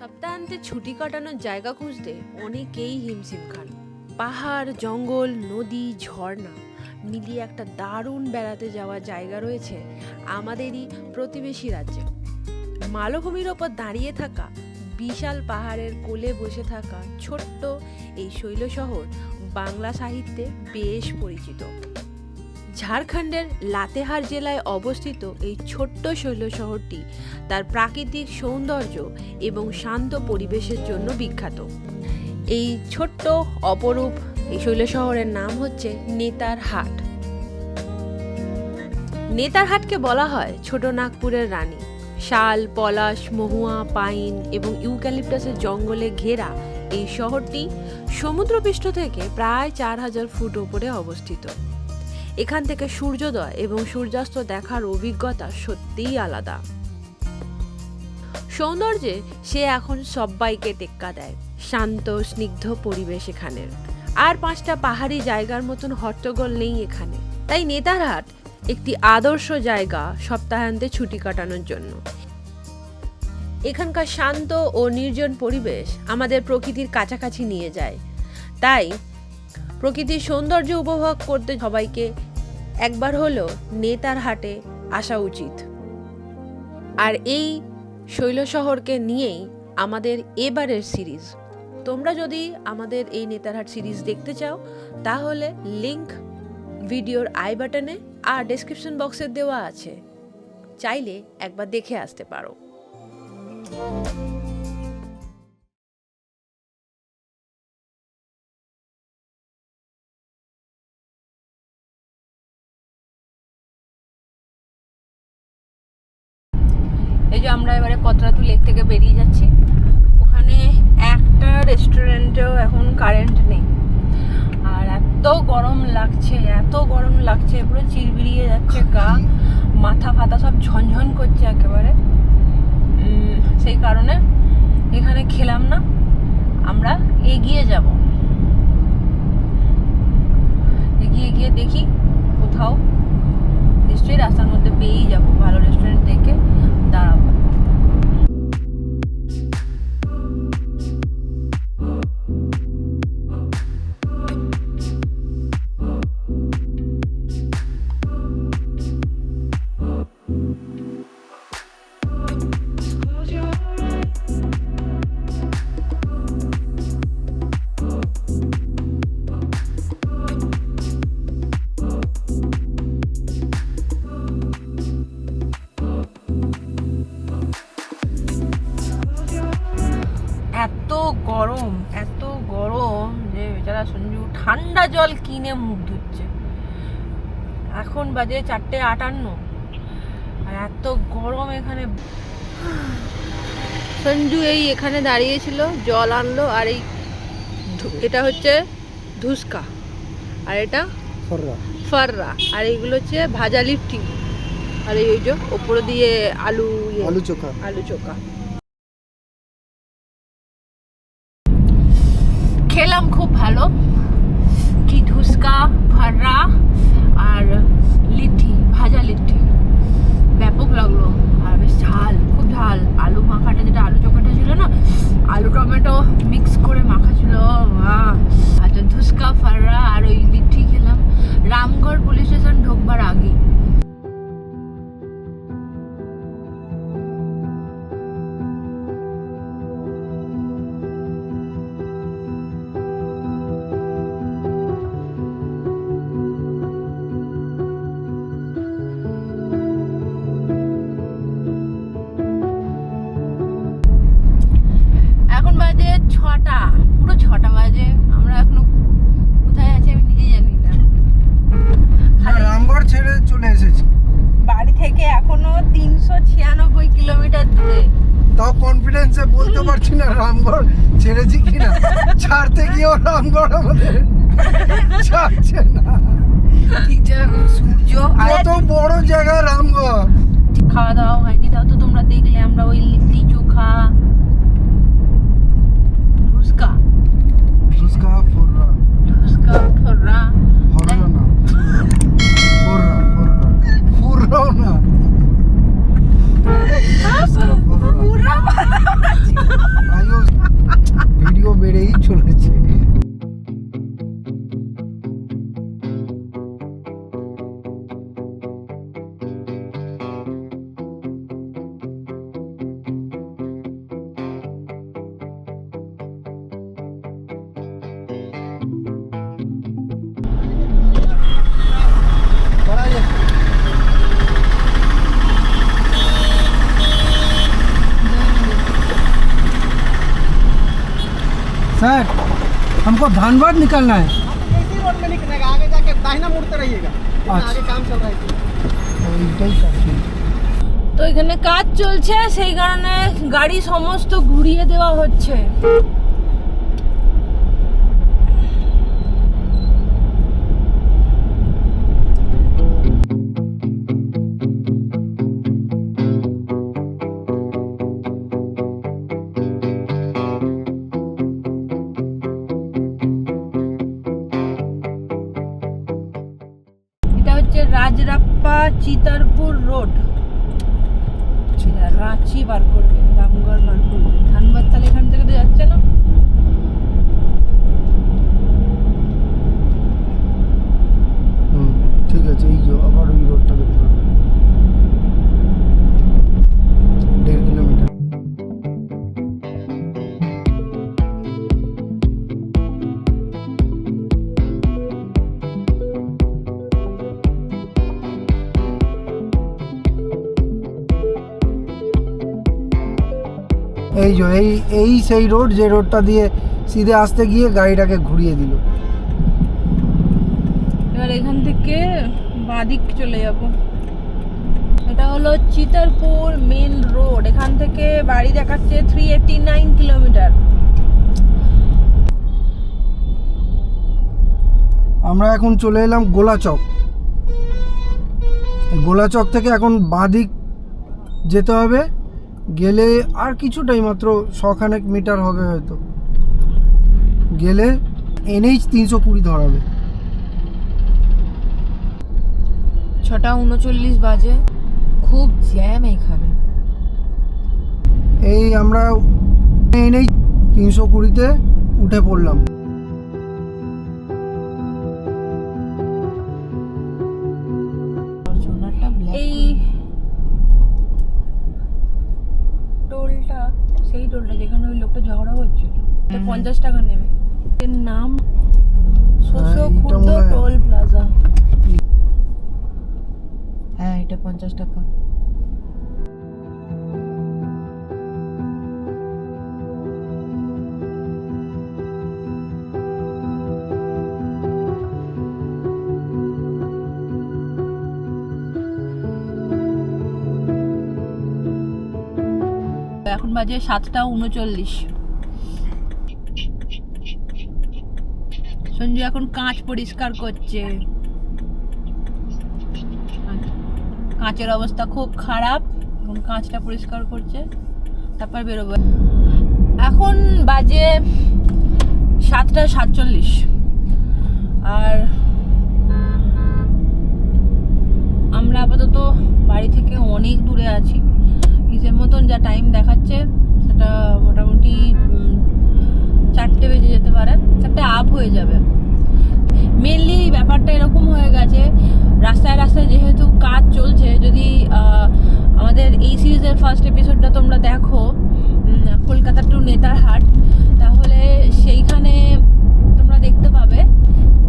সপ্তাহান্তে ছুটি কাটানোর জায়গা খুঁজতে অনেকেই হিমশিম খান। পাহাড়, জঙ্গল, নদী, ঝর্ণা মিলিয়ে একটা দারুণ বেড়াতে যাওয়ার জায়গা রয়েছে আমাদেরই প্রতিবেশী রাজ্যে। মালভূমির ওপর দাঁড়িয়ে থাকা, বিশাল পাহাড়ের কোলে বসে থাকা ছোট্ট এই শৈল শহর বাংলা সাহিত্যে বেশ পরিচিত। ঝাড়খণ্ডের লাতেহার জেলায় অবস্থিত এই ছোট্ট শৈল শহরটি তার প্রাকৃতিক সৌন্দর্য এবং শান্ত পরিবেশের জন্য বিখ্যাত। এই ছোট্ট অপরূপ এই শৈল শহরের নাম হচ্ছে নেতারহাট। নেতারহাটকে বলা হয় ছোট নাগপুরের রানী। শাল, পলাশ, মহুয়া, পাইন এবং ইউক্যালিপটাসের জঙ্গলে ঘেরা এই শহরটি সমুদ্রপৃষ্ঠ থেকে প্রায় 4000 ফুট উপরে অবস্থিত। এখান থেকে সূর্যোদয় এবং সূর্যাস্ত দেখার অভিজ্ঞতা সত্যিই আলাদা। সৌন্দর্যে সে এখন সবাইকে টেক্কা দেয়। শান্ত স্নিগ্ধ পরিবেশ এখানের। আর 5টা পাহাড়ি জায়গার মতন হট্টগোল নেই এখানে। তাই নেতারহাট একটি আদর্শ জায়গা সপ্তাহান্তে ছুটি কাটানোর জন্য। এখানকার শান্ত ও নির্জন পরিবেশ আমাদের প্রকৃতির কাছাকাছি নিয়ে যায়। তাই প্রকৃতির সৌন্দর্য উপভোগ করতে সবাইকে একবার হলো নেতারহাটে আসা উচিত। আর এই শৈল শহরকে নিয়েই আমাদের এবারের সিরিজ। তোমরা যদি আমাদের এই নেতারহাট সিরিজ দেখতে চাও তাহলে লিংক ভিডিওর আই বাটনে আর ডেসক্রিপশন বক্সে দেওয়া আছে, চাইলে একবার দেখে আসতে পারো। এই যে আমরা এবারে পত্রাতু লেক থেকে বেরিয়ে যাচ্ছি। ওখানে একটা রেস্টুরেন্টেও এখন কারেন্ট নেই। আর এত গরম লাগছে, পুরো চিরবিড়িয়ে যাচ্ছে গা, মাথা ফাতা সব ঝনঝন করছে একেবারে। সেই কারণে এখানে খেলাম না, আমরা এগিয়ে গিয়ে দেখি কোথাও নিশ্চয়ই রাস্তার মধ্যে পেয়েই যাবো ভালো রেস্টুরেন্ট দেখে দাঁড়াবো। এত গরম যে বেচারা সঞ্জু ঠান্ডা জল কিনে মুখ ধুচ্ছে। এখন বাজে 4:58 আর এত গরম এখানে। সঞ্জু এই এখানে দাঁড়িয়েছিল, জল আনলো। আর এই এটা হচ্ছে ধুসকা আর এটা ফাররা আর এইগুলো হচ্ছে ভাজা লিট্টি। আর এই যে ওপরে দিয়ে আলু চোখা খেলাম, খুব ভালো। কি ধুসকা, ফাররা আর লিট্টি, ভাজা লিট্টি ব্যাপক লাগলো। আর বেশ ঝাল, খুব ঝাল। আলু মাখাটা, যেটা আলু চোখাটা ছিল না, আলু টমেটো মিক্স করে মাখা ছিল। আচ্ছা, ধুসকা, ফাররা আর ওই লিট্টি খেলাম রামগড় পুলিশ স্টেশন ঢোকবার আগে। পুরো 6টা বাজে। আমরা এখনো কোথায় আছি আমি নিজে জানি না। রামগড় ছেড়ে চলে এসেছি বাড়ি থেকে, এখনো 396 কিলোমিটার দূরে। তাও কনফিডেন্সে বলতে পারছি না রামগড় ছেড়েছি কিনা। ছাড়তে গিয়েও রামগড় আমাদের ছাড়ছে না। ঠিক যেরকম সূর্য, কত বড় জায়গা রামগড়। খাওয়া দাওয়া হয়নি, তাও তো তোমরা দেখলে। আমরা ওই লিট্টি চোখা, सर हमको धनबाद निकलना है। इसी रोड में निकलेगा, आगे जाके दाहिना मुड़ते रहिएगा। इतना अच्छा। आगे काम चल रहा है इसलिए। এইটাই কাছে। তো এখানে কাজ চলছে, সেই কারণে গাড়ি সমস্ত ঘুরিয়ে দেওয়া হচ্ছে। এটা হচ্ছে রাজরাপ্পা চিতারপুর রোড। রাঁচি বার করবে, রামগড় বার করবে, ধানবাদ তাহলে এখান থেকে তো যাচ্ছে না। ঠিক আছে, এই যে আবার ওই রোডটা দেখতে পাবেন, 1.5 কিলোমিটার। এই যে এই সেই রোড, যে রোডটা দিয়ে সিধে আসতে গিয়ে গাড়িটাকে ঘুরিয়ে দিল। এবার এখান থেকে বাদিক চলে যাব। এটা হলো চিতারপুর মেন রোড। এখান থেকে বাড়ি দেখাচ্ছে 389 কিলোমিটার। আমরা এখন চলে এলাম গোলাচক। এই গোলাচক থেকে এখন বাদিক যেতে হবে, গেলে আর কিছুটাই মাত্র 100 মিটার হবে হয়তো, গেলে NH 320 ধরাবে। 6:39 বাজে, খুব জ্যাম এখানে। এই আমরা NH 320-তে উঠে পড়লাম। এই টোলটা, সেই টোলটা যেখানে ওই লোকটা ঝগড়া হচ্ছিল, 50 টাকা নেবে। এর নাম শোষো এইটা খুর্দ মনে হয়- টোল প্লাজা। হ্যাঁ, এটা 50 টাকা। এখন বাজে 7:39। সঞ্জু এখন কাঁচ পরিষ্কার করছে। কাঁচের অবস্থা খুব খারাপ, এখন কাঁচটা পরিষ্কার করছে, তারপর বেরোবে। এখন বাজে 7:47 আর আমরা আপাতত বাড়ি থেকে অনেক দূরে আছি। হিসেব মতন যা টাইম দেখাচ্ছে সেটা মোটামুটি 4টে বেজে যেতে পারে, 4টে আপ হয়ে যাবে। মেনলি ব্যাপারটা এরকম হয়ে গেছে, রাস্তায় রাস্তায় যেহেতু কাজ চলছে, যদি আমাদের এই সিরিজের ফার্স্ট এপিসোডটা তোমরা দেখো, কলকাতা টু নেতারহাট, তাহলে সেইখানে তোমরা দেখতে পাবে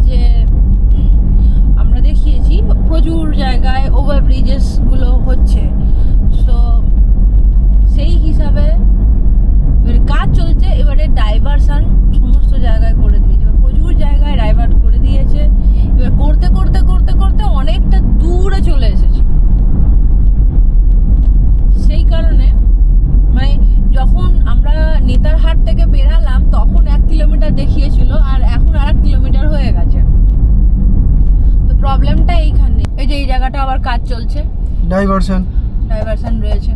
যে আমরা দেখিয়েছি প্রচুর জায়গায় ওভারব্রিজেসগুলো হচ্ছে। সো সেই হিসাবে এবারে কাজ চলছে, এবারে ডাইভারশন সমস্ত জায়গায় করে দিয়েছে, প্রচুর জায়গায় ডাইভার্ট করে দিয়েছে। এবার করতে করতে করতে করতে অনেকটা দূরে চলে এসেছে। সেই কারণে মানে যখন আমরা নেতারহাট থেকে বেরালাম তখন 1 কিলোমিটার দেখিয়েছিল, আর এখন আর 1 কিলোমিটার হয়ে গেছে। তো প্রবলেমটা এইখানে, এই যে এই জায়গাটা আবার কাজ চলছে, ডাইভারশন রয়েছে।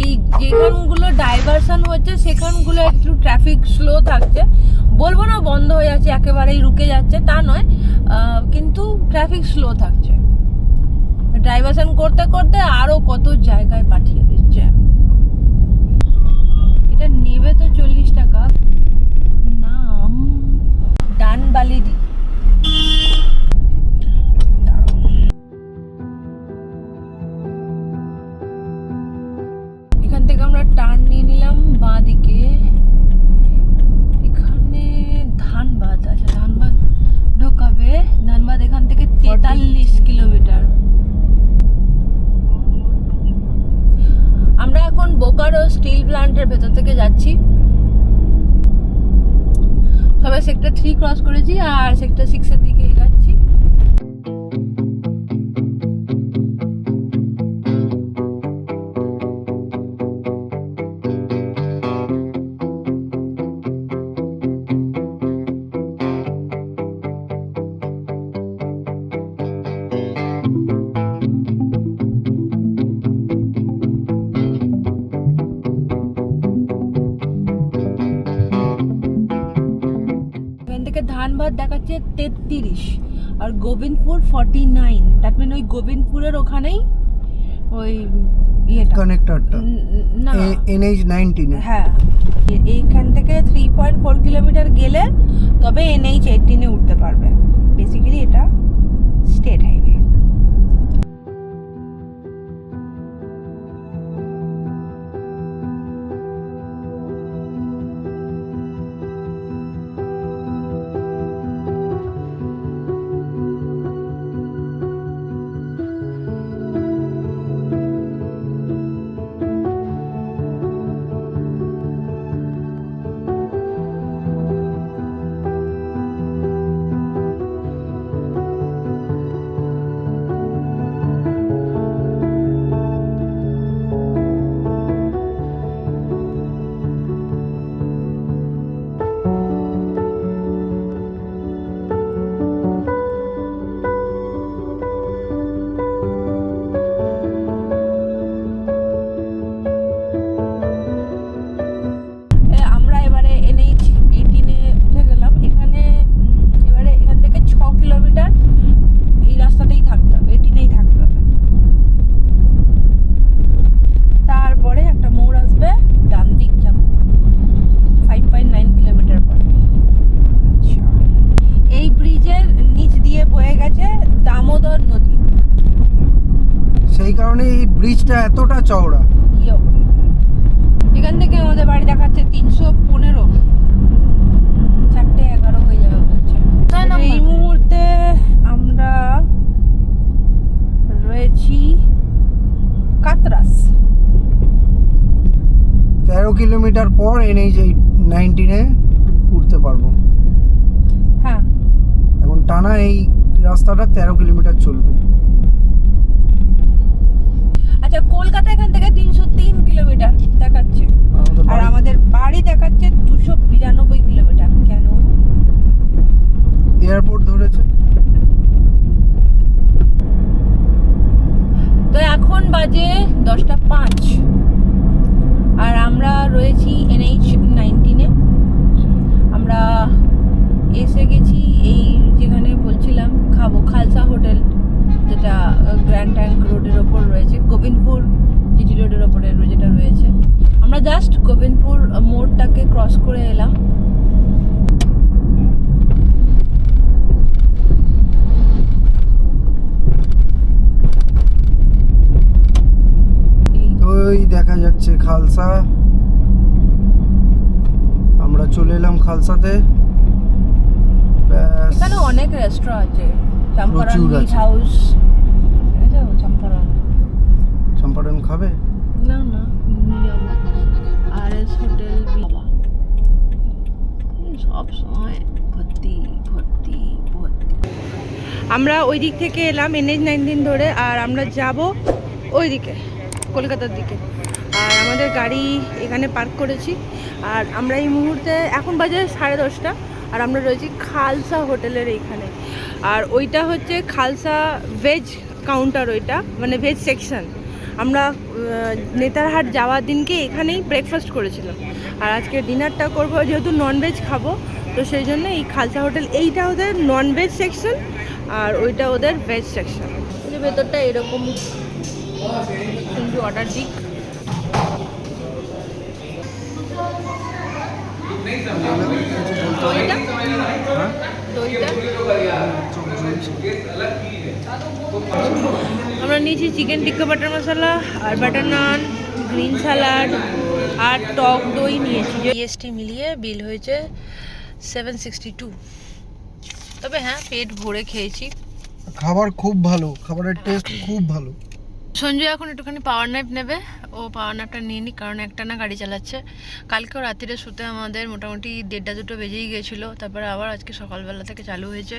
এই যেখানগুলো ডাইভারশন হচ্ছে সেখানগুলো একটু ট্রাফিক স্লো থাকছে, বলবো না বন্ধ হয়ে যাচ্ছে, একেবারেই রুকে যাচ্ছে তা নয়, কিন্তু ট্রাফিক স্লো থাকছে। ডাইভারশন করতে করতে আরো কত জায়গায় পাঠিয়ে দিচ্ছে। এটা নেবে তো 40 টাকা। নাম ডানবালিদি। এখান থেকে আমরা টার্ন নিয়ে নিলাম বাঁ দিকে। এখানে ধানবাদ, আচ্ছা ধানবাদ ঢোকাবে। ধানবাদ এখান থেকে 43 কিলোমিটার। আমরা এখন বোকারো স্টিল প্ল্যান্টের ভেতর থেকে যাচ্ছি। সেক্টর 3 ক্রস করেছি আর সেক্টর 6 এর দিকে এগাচ্ছি। ধানবাদ দেখাচ্ছে 33 আর গোবিন্দপুর 49। দ্যাট মিন ওই গোবিন্দপুরের ওখানেই ওই ইয়েটা কানেক্টরটা না NH 19 হ্যাঁ, এইখান থেকে 3.4 কিলোমিটার গেলে তবে NH 18 এ উঠতে পারবে। বেসিক্যালি এটা স্টেট হাইওয়ে। ব্রিজটা এতটা চওড়া। এখান থেকে আমাদের বাড়ি দেখাচ্ছে 315, 4:11 হয়ে যাবে বলছে। এই মুহূর্তে আমরা রয়েছি কাতরাস। 13 কিলোমিটার পর NH 19 উঠতে পারবো। হ্যাঁ, এখন টানা এই রাস্তাটা 13 কিলোমিটার চলবে। আচ্ছা, কলকাতা এখান থেকে 303 কিলোমিটার দেখাচ্ছে আর আমাদের বাড়ি দেখাচ্ছে 292 কিলোমিটার। কেন? এয়ারপোর্ট ধরেছে। তো এখন বাজে 10:05 আর আমরা রয়েছি NH 19 আমরা এসে গেছি এই যেখানে বলছিলাম খাবো, খালসা হোটেল, যেটা গ্র্যান্ড ট্যাঙ্ক রোডের ওপর রয়েছে, গোবিন্দপুর জিটি রোডের ওপরে যেটা রয়েছে। আমরা জাস্ট গোবিন্দপুর মোড়টাকে ক্রস করে এলাম। ওই দেখা যাচ্ছে খালসা। আমরা চলে এলাম খালসাতে। এখানে অনেক রেস্টুরেন্ট আছে, চম্পারন প্রচুর মিট আছে। হাউস। চম্পারন খাবে? না না, RS হোটেল সব সময় ভর্তি ভর্তি ভর্তি। আমরা ওই দিক থেকে এলাম NH 19 ধরে আর আমরা যাব ওই দিকে কলকাতার দিকে। আর আমাদের গাড়ি এখানে পার্ক করেছি আর আমরা এই মুহূর্তে এখন বাজে 10:30 আর আমরা রয়েছি খালসা হোটেলের এইখানে। আর ওইটা হচ্ছে খালসা ভেজ কাউন্টার, ওইটা মানে ভেজ সেকশন। আমরা নেতারহাট যাওয়ার দিনকে এখানেই ব্রেকফাস্ট করেছিলাম আর আজকে ডিনারটা করব, যেহেতু ননভেজ খাবো তো সেই জন্য এই খালসা হোটেল। এইটা ওদের ননভেজ সেকশন আর ওইটা ওদের ভেজ সেকশন। ভেতরটা এরকম, কিন্তু অর্ডার দিক। আমরা নিয়েছি চিকেন টিক্কা বাটার মশলা আর বাটার নান, গ্রিন স্যালাড আর টক দই নিয়েছি। GST মিলিয়ে বিল হয়েছে 762। তবে হ্যাঁ, পেট ভরে খেয়েছি। খাবার খুব ভালো, খাবারের টেস্ট খুব ভালো। সঞ্জয় এখন একটুখানি পাওয়ার ন্যাপ নেবে, ও পাওয়ার ন্যাপটা নিয়ে নি, কারণ একটানা গাড়ি চালাচ্ছে। কালকেও রাত্রিরে শুতে আমাদের মোটামুটি 1:30-2 বেজেই গেছিলো, তারপরে আবার আজকে সকালবেলা থেকে চালু হয়েছে।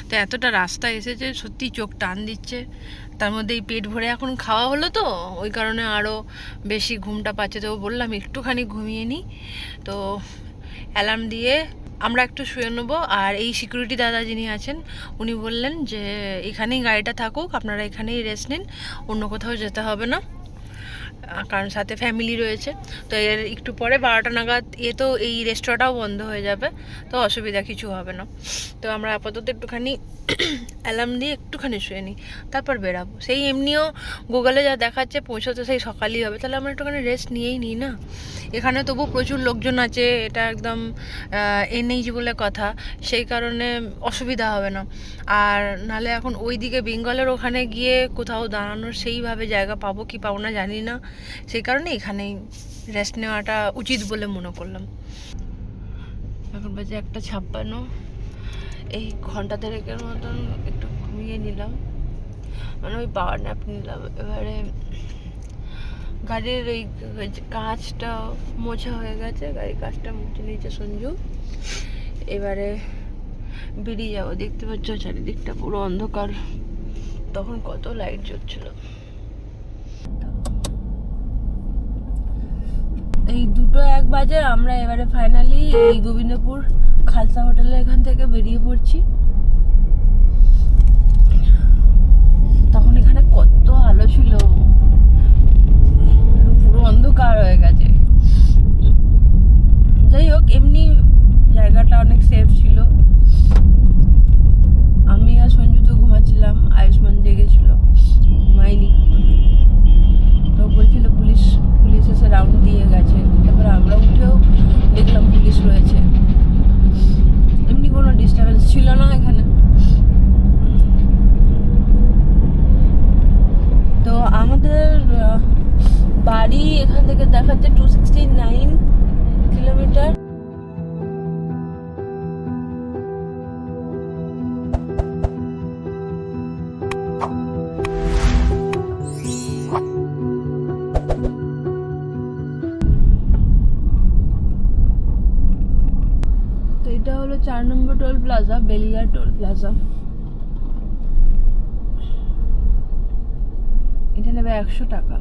তো এতটা রাস্তা এসেছে, সত্যি চোখ টান দিচ্ছে। তার মধ্যে এই পেট ভরে এখন খাওয়া হলো, তো ওই কারণে আরও বেশি ঘুমটা পাচ্ছে। তো বললাম একটুখানি ঘুমিয়ে নিই, তো অ্যালার্ম দিয়ে আমরা একটু শুয়ে নেবো। আর এই সিকিউরিটি দাদা যিনি আছেন উনি বললেন যে এখানেই গাড়িটা থাকুক, আপনারা এখানেই রেস্ট নিন, অন্য কোথাও যেতে হবে না, কারণ সাথে ফ্যামিলি রয়েছে। তো এর একটু পরে 12টা নাগাদ তো এই রেস্টুরেন্টটাও বন্ধ হয়ে যাবে, তো অসুবিধা কিছু হবে না। তো আমরা আপাতত একটুখানি অ্যালার্ম দিয়ে একটুখানি শুয়ে নিই, তারপর বেরাবো। সেই এমনিও গুগলে যা দেখাচ্ছে পৌঁছতে সেই সকালই হবে, তাহলে আমরা একটুখানি রেস্ট নিয়েই নিই না। এখানে তবু প্রচুর লোকজন আছে, এটা একদম এনএইচ বলে কথা, সেই কারণে অসুবিধা হবে না। আর নালে এখন ওই দিকে বেঙ্গলের ওখানে গিয়ে কোথাও দাঁড়ানোর সেইভাবে জায়গা পাবো কি পাবো না জানি না, সেই কারণে এখানেই রেস্ট নেওয়াটা উচিত বলে মনে করলাম। এখন বাজে 1:56, এই ঘন্টা দেড়েকের মতন একটু ঘুমিয়ে নিলাম, মানে ওই পাওয়ার ন্যাপ নিলাম। এবারে গাড়ির এই কাঁচটা মোছা হয়ে গেছে, গাড়ির কাঁচটা মুছে নিয়েছে সঞ্জু। এবারে বেরিয়ে যাবো। দেখতে পাচ্ছ চারিদিকটা পুরো অন্ধকার, তখন কত লাইট জ্বলছিল। এই 2:01 বাজে আমরা এবারে ফাইনালি এই গোবিন্দপুর খালসা হোটেলে এখান থেকে বেরিয়ে পড়ছি। তখন এখানে কত আলো ছিল, পুরো অন্ধকার হয়ে গেছে। যাই হোক, এমনি জায়গাটা অনেক সেফ ছিল। আমি আর সঞ্জু তো ঘুমাচ্ছিলাম, আয়ুষ্মান জেগেছিল, ঘুমাইনি। তো বলছিল পুলিশ এসে রাউন্ড দিয়ে গেছে। তারপরে আমরা উঠেও দেখলাম পুলিশ রয়েছে, এমনি কোনো ডিস্টার্বেন্স ছিল না এখানে। তো আমাদের বাড়ি এখান থেকে দেখাচ্ছে 269 কিলোমিটার। তো এটা হলো 4 number toll plaza, Belia toll plaza. এটা নেবে 100 টাকা।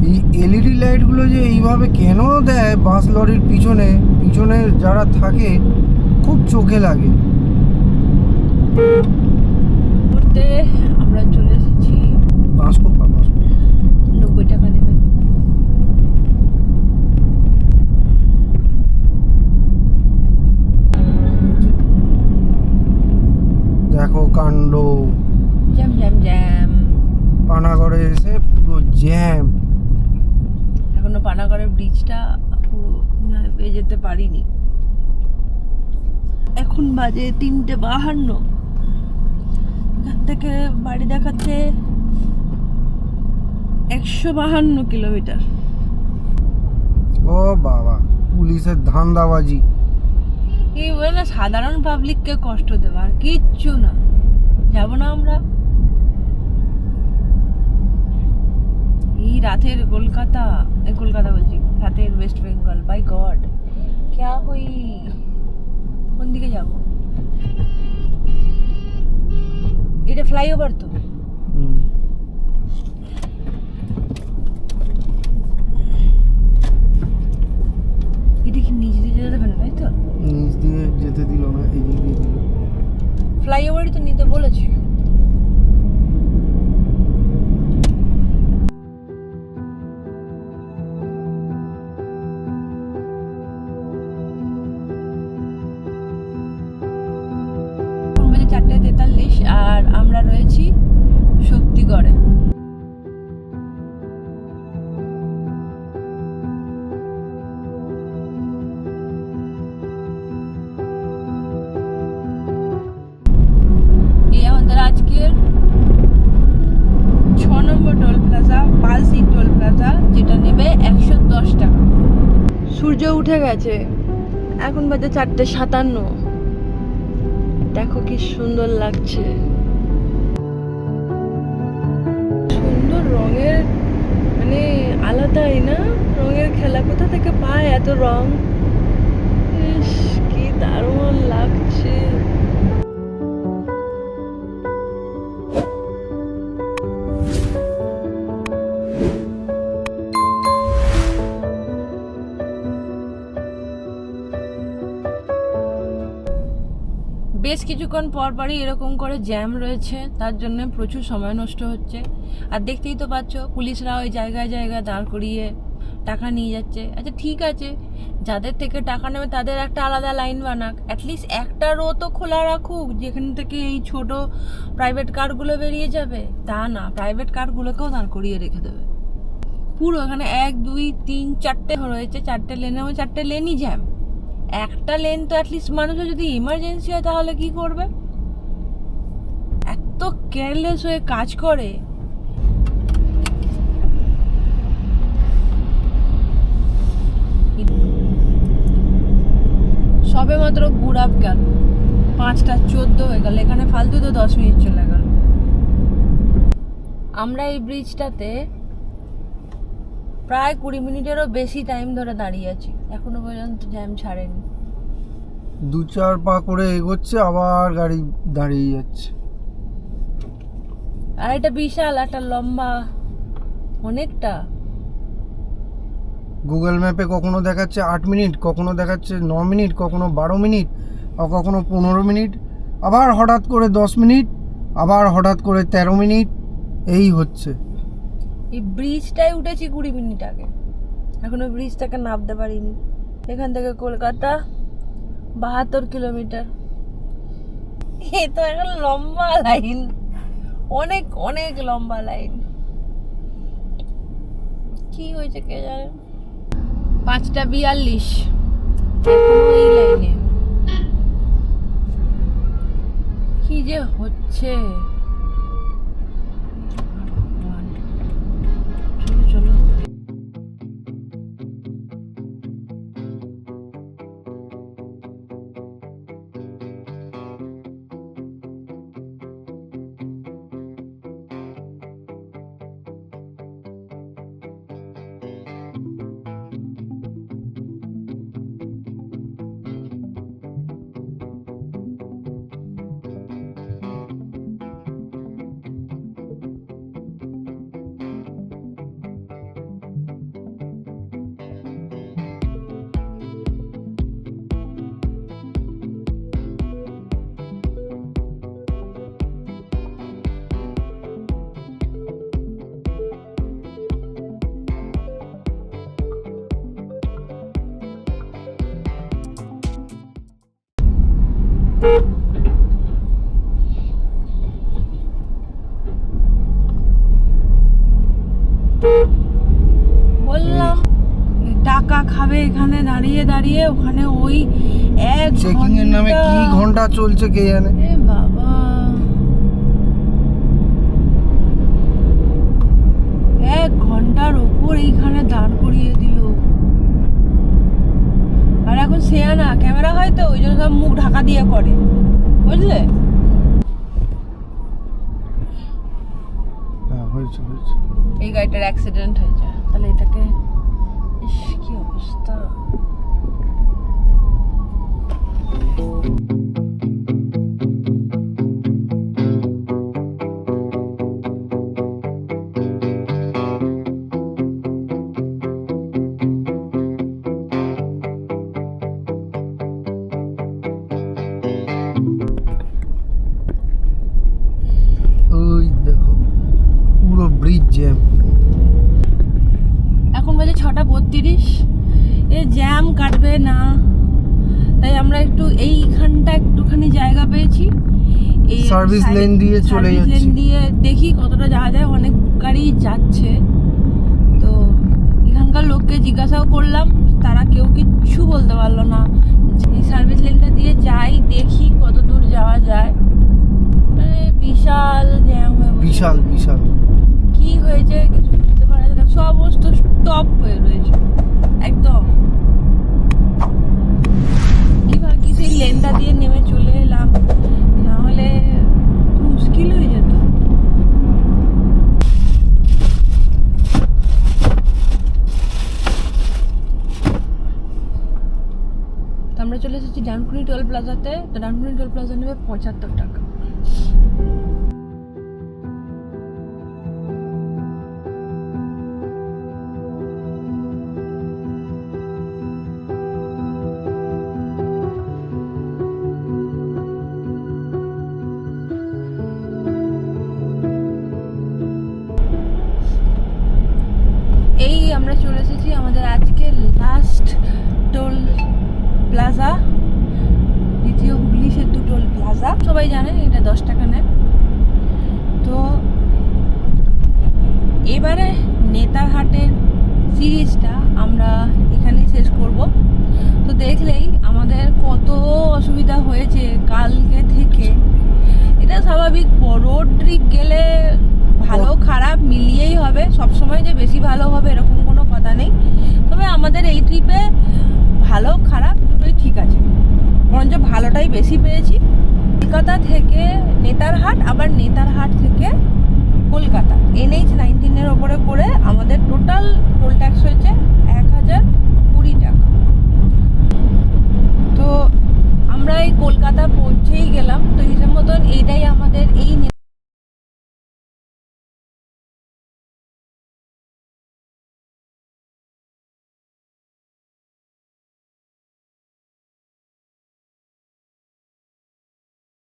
এই এলইডি লাইটগুলো যে এইভাবে কেন দেয় বাস লরির পিছনে পিছনে যারা থাকে, খুব চোখে লাগে। ঘুরতে আমরা চলে এসেছি। বাসকোপা 90 টাকা নেবে। দেখো কাণ্ড, জ্যাম জ্যাম জ্যাম। পানাগড়ে এসে পুরো জ্যাম। এখনো পানাগড়ের ব্রিজটা পুরো পেয়ে যেতে পারিনি। এখন বাজে 3:52। এখান থেকে বাড়ি দেখাচ্ছে 152 কিলোমিটার। ও বাবা, পুলিশের ধান্দাবাজি। এই বলে না সাধারণ পাবলিককে কষ্ট দেওয়ার কিচ্ছু না। যাব না আমরা। এই রাতের কলকাতা বলছি, রাতের ওয়েস্ট বেঙ্গল, বাই গড ক্যা হুই। কোন দিকে যাব? এটা ফ্লাইওভার তো। এটা কি নিচ দিয়ে যেতে দেবে না, তাই তো? নিচ দিয়ে যেতে দিল না, এদিক দিয়ে দিল। ফ্লাইওভারই তো নিতে বলেছি। বাজে 4:43 আর আমরা রয়েছি শক্তিগড়ে। আজকের 6 number toll plaza, Palsi toll plaza, যেটা নেবে 110 টাকা। সূর্য উঠে গেছে, এখন বাজে 4:57। দেখো কি সুন্দর লাগছে। রঙের মানে আলাদাই না, রঙের খেলা কোথা থেকে পায় এত রং। ইস কি দারুণ লাগছে। বেশ কিছুক্ষণ পর পরই এরকম করে জ্যাম রয়েছে, তার জন্য প্রচুর সময় নষ্ট হচ্ছে। আর দেখতেই তো পাচ্ছ পুলিশরা ওই জায়গায় জায়গায় দাঁড় করিয়ে টাকা নিয়ে যাচ্ছে। আচ্ছা ঠিক আছে, যাদের থেকে টাকা নেবে তাদের একটা আলাদা লাইন বানাক, অ্যাটলিস্ট একটা রো তো খোলা রাখুক যেখান থেকে এই ছোট প্রাইভেট কারগুলো বেরিয়ে যাবে। তা না, প্রাইভেট কারগুলোকেও দাঁড় করিয়ে রেখে দেবে। পুরো এখানে 1 2 3 4টে রয়েছে, 4টে লেনে, 4টে লেনই জ্যাম। একটা লেন তো অ্যাটলিস্ট মানুষের যদি ইমার্জেন্সি হয় তাহলে কি করবে? এত কেয়ারলেস হয়ে কাজ করে। সবে মাত্র গুড আপ গেল, 5:14 হয়ে গেল, এখানে ফালতু তো 10 মিনিট চলে গেল। আমরা এই ব্রিজটাতে প্রায় 20 মিনিটেরও বেশি টাইম ধরে দাঁড়িয়ে আছি, এখনো পর্যন্ত জ্যাম ছাড়েনি। 2-4 পা করে এগোচ্ছে, আবার গাড়ি দাঁড়িয়ে যাচ্ছে। আর এটা বিশাল একটা লম্বা, অনেকটা। গুগল ম্যাপে কখনো দেখাচ্ছে 8 মিনিট, কখনো দেখাচ্ছে 9 মিনিট, কখনো 12 মিনিট, আর কখনো 15 মিনিট, আবার হঠাৎ করে 10 মিনিট, আবার হঠাৎ করে 13 মিনিট, এই হচ্ছে। এই ব্রিজটায় উঠেছি 20 মিনিট আগে, এখনো ব্রিজটাকে নামতে পারিনি। এখান থেকে কলকাতা 72 কিলোমিটার। এ তো একটা লম্বা লাইন, অনেক অনেক লম্বা লাইন। কি হয়েছে কে জানে। 5:42 এখনো এই লাইনে। কি যে হচ্ছে। চলো চলো। বললাম টাকা খাবে এখানে দাঁড়িয়ে দাঁড়িয়ে, ওখানে ওই 1 চেকিং এর নামে কি ঘন্টা চলছে কে জানে। এ বাবা, 1 ঘন্টার ওপর এইখানে দাঁড় করিয়ে দিল। আর এখন সেয়ানা ক্যামেরা হয় তো ওই জন্য সব মুখ ঢাকা দিয়ে করে, বুঝলে। হ্যাঁ হয়েছে হয়েছে। এই গাড়িটার অ্যাক্সিডেন্ট হয়েছে, তাহলে এটাকে, ইস কি অবস্থা। ওই দেখো পুরো ব্রিজ জ্যাম। এখন বাজে 6:32। এ জ্যাম কাটবে না, তাই আমরা একটু এইখানটা একটুখানি জায়গা পেয়েছি, এই সার্ভিস লেন দিয়ে চলে সার্ভিস যাচ্ছি। লেন দিয়ে দেখি কতটা যাওয়া যায়। অনেক গাড়ি যাচ্ছে, তো এখানকার লোককে জিজ্ঞাসাও করলাম, তারা কেউ কিচ্ছু বলতে পারলো না। এই সার্ভিস লেনটা দিয়ে যাই, দেখি কত দূর যাওয়া যায়। মানে বিশাল জ্যাম হয়ে বসেছে। বিশাল বিশাল। কি হয়েছে কিছু বুঝতে পারা যায় না, সব বস্তু স্টপ হয়ে রয়েছে একদম। কি ভাবছি সেই লেনটা দিয়ে নেমে চলে এলাম, না হলে মুশকিল হয়ে যেত। ডানকুনি টোল প্লাজাতে, তো ডানকুনি টোল প্লাজা নেবে 75 টাকা। এই আমরা চলে এসেছি আমাদের আজকে লাস্ট টোল প্লাজা, দ্বিতীয় হুগলি সেতু টোল প্লাজা। সবাই জানে এটা 10 টাকা নেয়। তো এবারে নেতারহাটের সিরিজটা আমরা এখানেই শেষ করব। তো দেখলেই আমাদের কত অসুবিধা হয়েছে কালকে থেকে। এটা স্বাভাবিক, রোড ট্রিপ গেলে ভালো খারাপ মিলিয়েই হবে, সবসময় যে বেশি ভালো হবে এরকম কোনো কথা নেই। তবে আমাদের এই ট্রিপে ভালো খারাপ দুটোই ঠিক আছে, বরঞ্চ ভালোটাই বেশি পেয়েছি। কলকাতা থেকে নেতারহাট, আবার নেতারহাট থেকে কলকাতা NH-19 ওপরে করে আমাদের টোটাল টোল ট্যাক্স হয়েছে 1020 টাকা। তো আমরা এই কলকাতা পৌঁছেই গেলাম। তো হিসেব মতন এইটাই আমাদের এই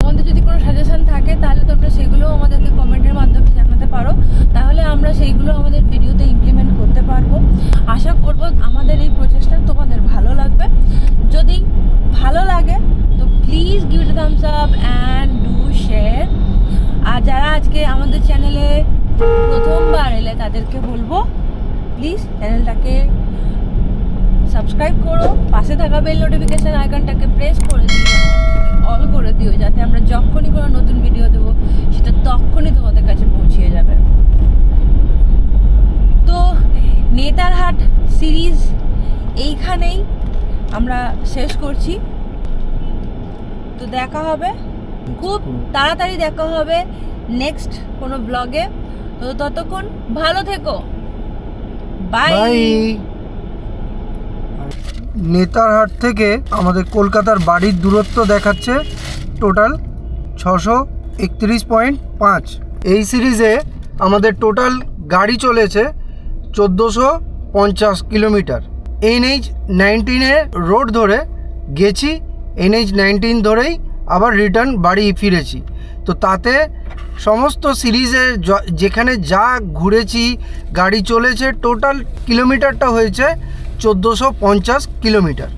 তোমাদের যদি কোনো সাজেশন থাকে তাহলে তোমরা সেগুলো আমাদেরকে কমেন্টের মাধ্যমে জানাতে পারো, তাহলে আমরা সেইগুলো আমাদের ভিডিওতে ইমপ্লিমেন্ট করতে পারবো। আশা করব আমাদের এই প্রচেষ্টা তোমাদের ভালো লাগবে। যদি ভালো লাগে তো please give it a thumbs up and do share. আর যারা আজকে আমাদের চ্যানেলে প্রথমবার এলে তাদেরকে বলবো প্লিজ চ্যানেলটাকে সাবস্ক্রাইব করো, পাশে থাকা বেল নোটিফিকেশন আইকনটাকে প্রেস করে দিও, অল করে দিও, যাতে আমরা যখনই কোনো নতুন ভিডিও দেবো সেটা তখনই তোমাদের কাছে পৌঁছিয়ে যাবে। তো নেতারহাট সিরিজ এইখানেই আমরা শেষ করছি। তো দেখা হবে খুব তাড়াতাড়ি, দেখা হবে নেক্সট কোনো ব্লগে। তো ততক্ষণ ভালো থেকো, বাই। নেতারহাট থেকে আমাদের কলকাতার বাড়ির দূরত্ব দেখাচ্ছে টোটাল 631.5। এই সিরিজে আমাদের টোটাল গাড়ি চলেছে 1450 কিলোমিটার। NH-19 রোড ধরে গেছি, NH-19 ধরেই আবার রিটার্ন বাড়ি ফিরেছি। তো তাতে সমস্ত সিরিজে যেখানে যা ঘুরেছি, গাড়ি চলেছে, টোটাল কিলোমিটারটা হয়েছে 1450 কিলোমিটার।